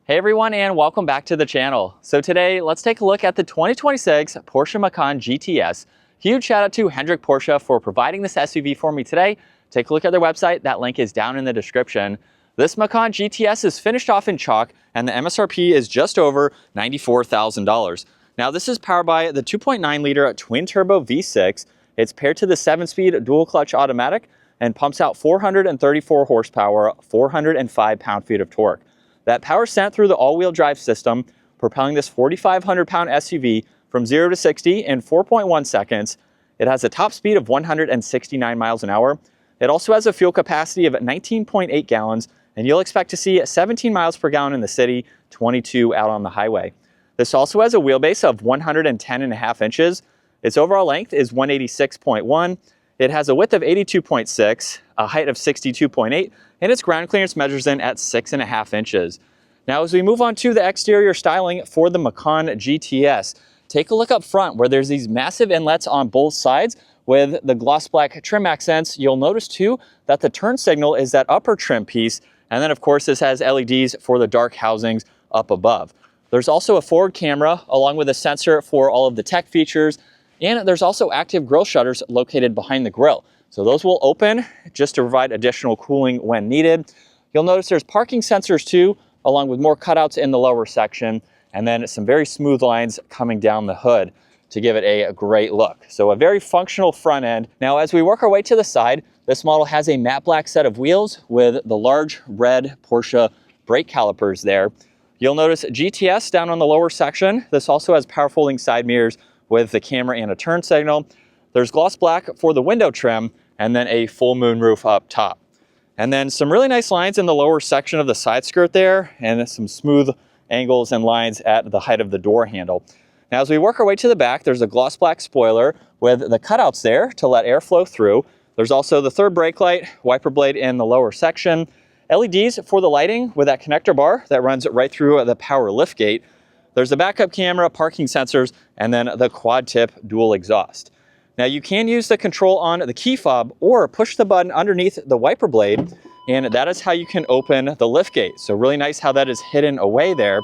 Hey everyone, and welcome back to the channel. So today, let's take a look at the 2026 Porsche Macan GTS. Huge shout out to Hendrik Porsche for providing this SUV for me today. Take a look at their website. That link is down in the description. This Macan GTS is finished off in chalk, and the MSRP is just over $94,000. Now this is powered by the 2.9 liter twin turbo V6. It's paired to the 7-speed dual clutch automatic and pumps out 434 horsepower, 405 pound-feet of torque. That power is sent through the all-wheel drive system, propelling this 4,500-pound SUV from 0 to 60 in 4.1 seconds. It has a top speed of 169 miles an hour. It also has a fuel capacity of 19.8 gallons, and you'll expect to see 17 miles per gallon in the city, 22 out on the highway. This also has a wheelbase of 110.5 inches. Its overall length is 186.1. It has a width of 82.6, a height of 62.8, and its ground clearance measures in at 6.5 inches. Now, as we move on to the exterior styling for the Macan GTS, take a look up front where there's these massive inlets on both sides with the gloss black trim accents. You'll notice too that the turn signal is that upper trim piece. And then of course, this has LEDs for the dark housings up above. There's also a forward camera along with a sensor for all of the tech features. And there's also active grille shutters located behind the grille. So those will open just to provide additional cooling when needed. You'll notice there's parking sensors too, along with more cutouts in the lower section, and then some very smooth lines coming down the hood to give it a great look. So a very functional front end. Now, as we work our way to the side, this model has a matte black set of wheels with the large red Porsche brake calipers there. You'll notice GTS down on the lower section. This also has power folding side mirrors with the camera and a turn signal. There's gloss black for the window trim, and then a full moon roof up top. And then some really nice lines in the lower section of the side skirt there, and some smooth angles and lines at the height of the door handle. Now, as we work our way to the back, there's a gloss black spoiler with the cutouts there to let air flow through. There's also the third brake light, wiper blade in the lower section, LEDs for the lighting with that connector bar that runs right through the power liftgate. There's the backup camera, parking sensors, and then the quad tip dual exhaust. Now you can use the control on the key fob or push the button underneath the wiper blade, and that is how you can open the liftgate. So really nice how that is hidden away there.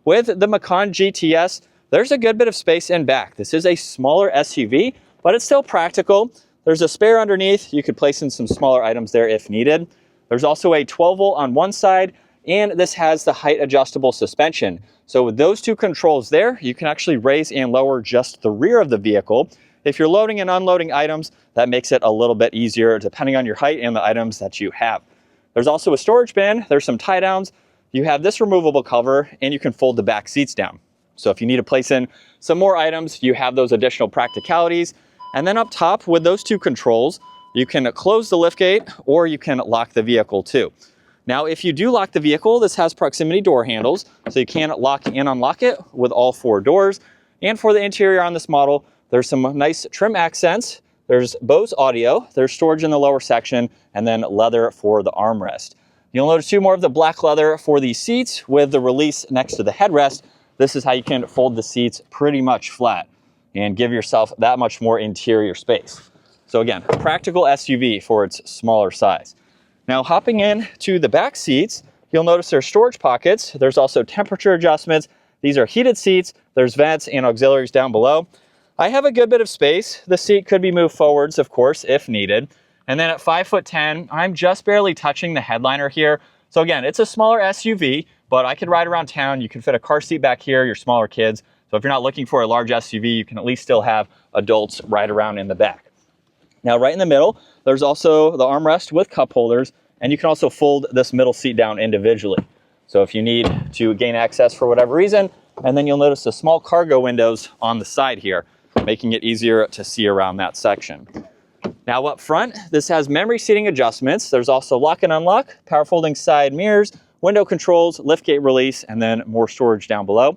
With the Macan GTS, there's a good bit of space in back. This is a smaller SUV, but it's still practical. There's a spare underneath. You could place in some smaller items there if needed. There's also a 12-volt on one side, and this has the height adjustable suspension. So with those two controls there, you can actually raise and lower just the rear of the vehicle. If you're loading and unloading items, that makes it a little bit easier depending on your height and the items that you have. There's also a storage bin. There's some tie downs. You have this removable cover, and you can fold the back seats down. So if you need to place in some more items, you have those additional practicalities. And then up top with those two controls, you can close the liftgate or you can lock the vehicle too. Now, if you do lock the vehicle, this has proximity door handles, so you can lock and unlock it with all four doors. And for the interior on this model, there's some nice trim accents. There's Bose audio, there's storage in the lower section, and then leather for the armrest. You'll notice two more of the black leather for the seats with the release next to the headrest. This is how you can fold the seats pretty much flat and give yourself that much more interior space. So again, a practical SUV for its smaller size. Now, hopping in to the back seats, you'll notice there's storage pockets. There's also temperature adjustments. These are heated seats. There's vents and auxiliaries down below. I have a good bit of space. The seat could be moved forwards, of course, if needed. And then at 5'10", I'm just barely touching the headliner here. So again, it's a smaller SUV, but I could ride around town. You can fit a car seat back here, your smaller kids. So if you're not looking for a large SUV, you can at least still have adults ride around in the back. Now, right in the middle, there's also the armrest with cup holders, and you can also fold this middle seat down individually. So if you need to gain access for whatever reason, and then you'll notice the small cargo windows on the side here, making it easier to see around that section. Now up front, this has memory seating adjustments. There's also lock and unlock, power folding side mirrors, window controls, liftgate release, and then more storage down below.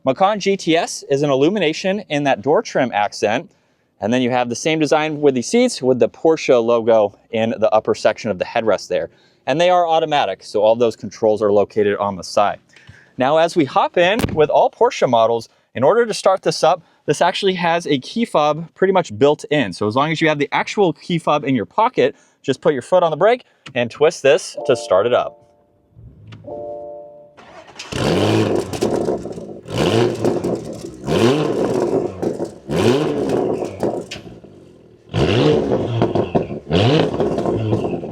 Macan GTS is an illumination in that door trim accent. And then you have the same design with the seats with the Porsche logo in the upper section of the headrest there. And they are automatic, so all those controls are located on the side. Now, as we hop in with all Porsche models, in order to start this up, this actually has a key fob pretty much built in. So as long as you have the actual key fob in your pocket, just put your foot on the brake and twist this to start it up.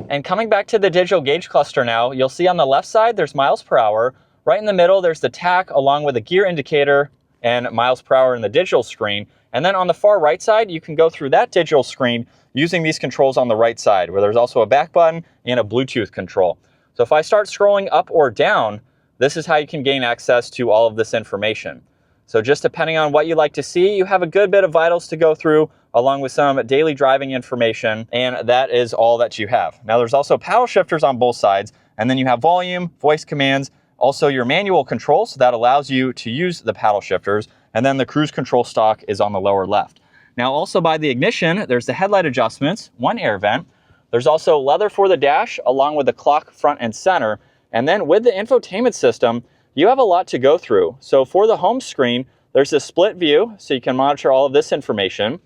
And coming back to the digital gauge cluster now, you'll see on the left side there's miles per hour. Right in the middle there's the tach along with a gear indicator and miles per hour in the digital screen. And then on the far right side, you can go through that digital screen using these controls on the right side, where there's also a back button and a Bluetooth control. So if I start scrolling up or down, this is how you can gain access to all of this information. So just depending on what you like to see, you have a good bit of vitals to go through, along with some daily driving information, and that is all that you have. Now there's also paddle shifters on both sides, and then you have volume, voice commands, also your manual control, so that allows you to use the paddle shifters, and then the cruise control stock is on the lower left. Now also by the ignition, there's the headlight adjustments, one air vent. There's also leather for the dash, along with the clock front and center. And then with the infotainment system, you have a lot to go through. So for the home screen, there's a split view, so you can monitor all of this information.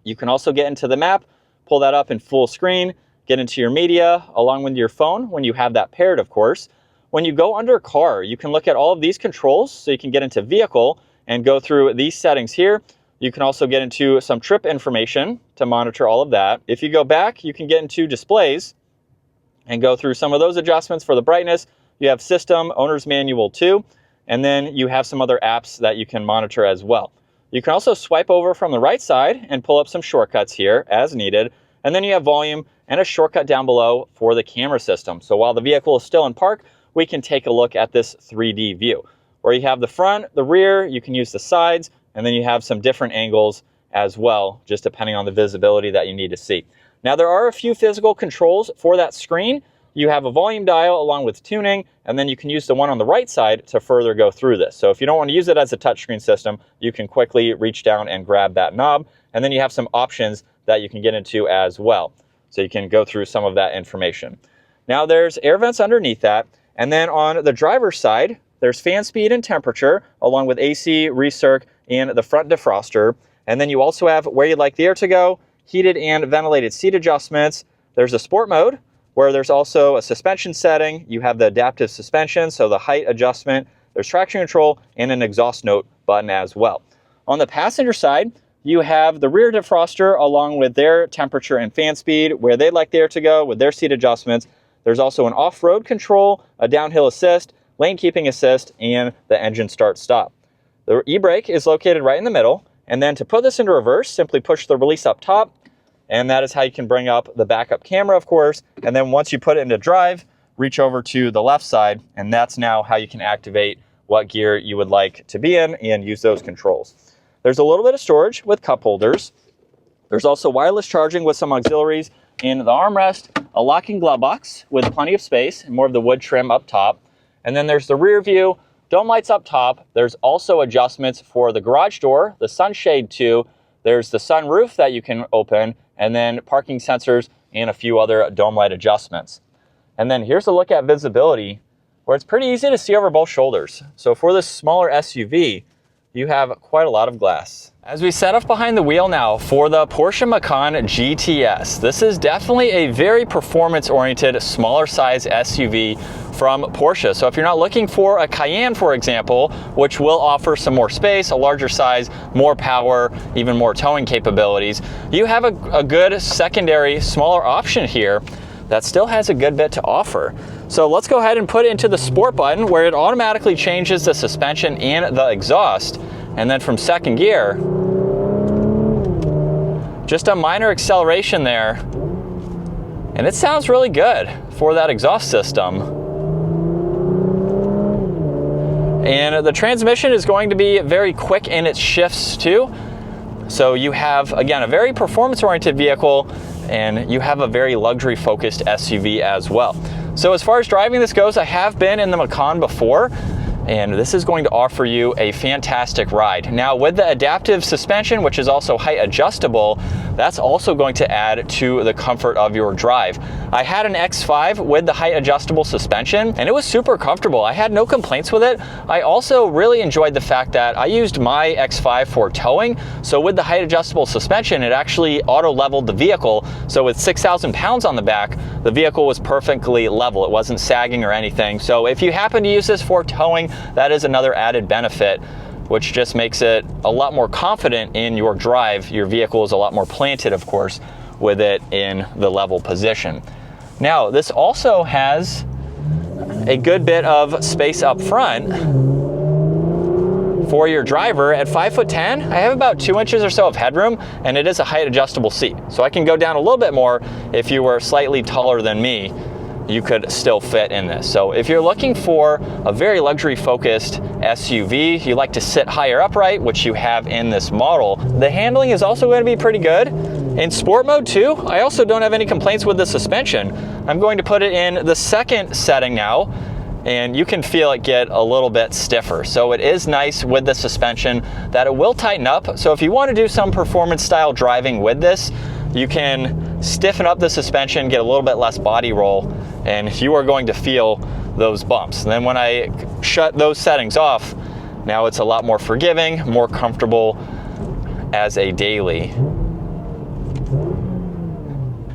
You can also get into the map, pull that up in full screen, get into your media, along with your phone when you have that paired, of course. When you go under car, you can look at all of these controls, so you can get into vehicle and go through these settings here. You can also get into some trip information to monitor all of that. If you go back, you can get into displays and go through some of those adjustments for the brightness. You have system, owner's manual too, and then you have some other apps that you can monitor as well. You can also swipe over from the right side and pull up some shortcuts here as needed. And then you have volume and a shortcut down below for the camera system. So while the vehicle is still in park, we can take a look at this 3D view, where you have the front, the rear, you can use the sides, and then you have some different angles as well, just depending on the visibility that you need to see. Now there are a few physical controls for that screen. You have a volume dial along with tuning, and then you can use the one on the right side to further go through this. So if you don't want to use it as a touchscreen system, you can quickly reach down and grab that knob. And then you have some options that you can get into as well. So you can go through some of that information. Now there's air vents underneath that. And then on the driver's side, there's fan speed and temperature, along with AC, recirc, and the front defroster. And then you also have where you'd like the air to go, heated and ventilated seat adjustments. There's a sport mode, where there's also a suspension setting. You have the adaptive suspension, so the height adjustment. There's traction control and an exhaust note button as well. On the passenger side, you have the rear defroster along with their temperature and fan speed, where they'd like the air to go with their seat adjustments. There's also an off-road control, a downhill assist, lane keeping assist, and the engine start-stop. The e-brake is located right in the middle. And then to put this into reverse, simply push the release up top. And that is how you can bring up the backup camera, of course. And then once you put it into drive, reach over to the left side, and that's now how you can activate what gear you would like to be in and use those controls. There's a little bit of storage with cup holders. There's also wireless charging with some auxiliaries in the armrest, a locking glove box with plenty of space and more of the wood trim up top. And then there's the rear view, dome lights up top. There's also adjustments for the garage door, the sunshade too. There's the sunroof that you can open, and then parking sensors and a few other dome light adjustments. And then here's a look at visibility, where it's pretty easy to see over both shoulders. So for this smaller SUV, you have quite a lot of glass. As we set up behind the wheel now for the Porsche Macan GTS, this is definitely a very performance-oriented, smaller size SUV from Porsche. So if you're not looking for a Cayenne, for example, which will offer some more space, a larger size, more power, even more towing capabilities, you have a good secondary, smaller option here that still has a good bit to offer. So let's go ahead and put it into the sport button, where it automatically changes the suspension and the exhaust. And then from second gear, just a minor acceleration there. And it sounds really good for that exhaust system. And the transmission is going to be very quick in its shifts too. So you have, again, a very performance-oriented vehicle, and you have a very luxury-focused SUV as well. So as far as driving this goes, I have been in the Macan before, and this is going to offer you a fantastic ride. Now with the adaptive suspension, which is also height adjustable, that's also going to add to the comfort of your drive. I had an X5 with the height adjustable suspension, and it was super comfortable. I had no complaints with it. I also really enjoyed the fact that I used my X5 for towing, so with the height adjustable suspension, it actually auto leveled the vehicle. So with 6,000 pounds on the back, the vehicle was perfectly level. It wasn't sagging or anything. So if you happen to use this for towing, that is another added benefit, which just makes it a lot more confident in your drive. Your vehicle is a lot more planted, of course, with it in the level position. Now, this also has a good bit of space up front for your driver. At 5'10", I have about 2 inches or so of headroom, and it is a height adjustable seat. So I can go down a little bit more. If you were slightly taller than me, you could still fit in this. So if you're looking for a very luxury focused SUV, you like to sit higher upright, which you have in this model, the handling is also going to be pretty good. In sport mode too, I also don't have any complaints with the suspension. I'm going to put it in the second setting now, and you can feel it get a little bit stiffer. So it is nice with the suspension that it will tighten up. So if you want to do some performance style driving with this, you can stiffen up the suspension, get a little bit less body roll, and you are going to feel those bumps. And then when I shut those settings off, now it's a lot more forgiving, more comfortable as a daily.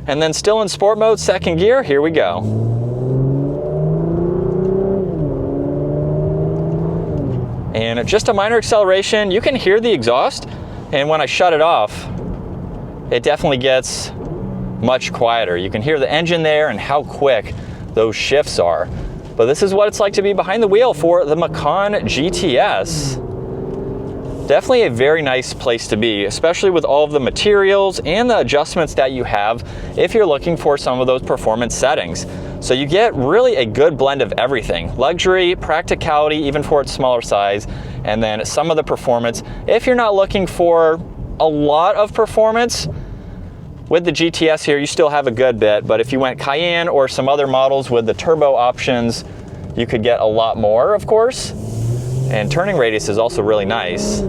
And then still in sport mode, second gear, here we go. And just a minor acceleration, you can hear the exhaust, and when I shut it off, it definitely gets much quieter. You can hear the engine there and how quick those shifts are. But this is what it's like to be behind the wheel for the Macan GTS. Definitely a very nice place to be, especially with all of the materials and the adjustments that you have if you're looking for some of those performance settings. So you get really a good blend of everything. Luxury, practicality, even for its smaller size, and then some of the performance. If you're not looking for a lot of performance, with the GTS here, you still have a good bit, but if you went Cayenne or some other models with the turbo options, you could get a lot more, of course. And turning radius is also really nice.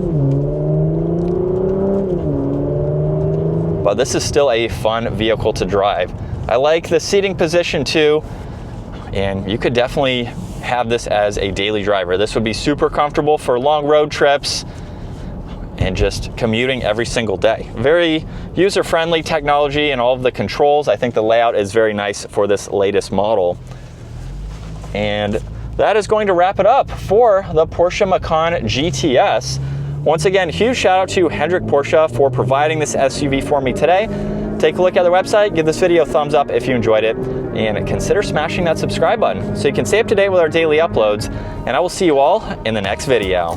But this is still a fun vehicle to drive. I like the seating position too, and you could definitely have this as a daily driver. This would be super comfortable for long road trips and just commuting every single day. Very user-friendly technology and all of the controls. I think the layout is very nice for this latest model. And that is going to wrap it up for the Porsche Macan GTS. Once again, huge shout out to Hendrick Porsche for providing this SUV for me today. Take a look at their website, give this video a thumbs up if you enjoyed it, and consider smashing that subscribe button so you can stay up to date with our daily uploads. And I will see you all in the next video.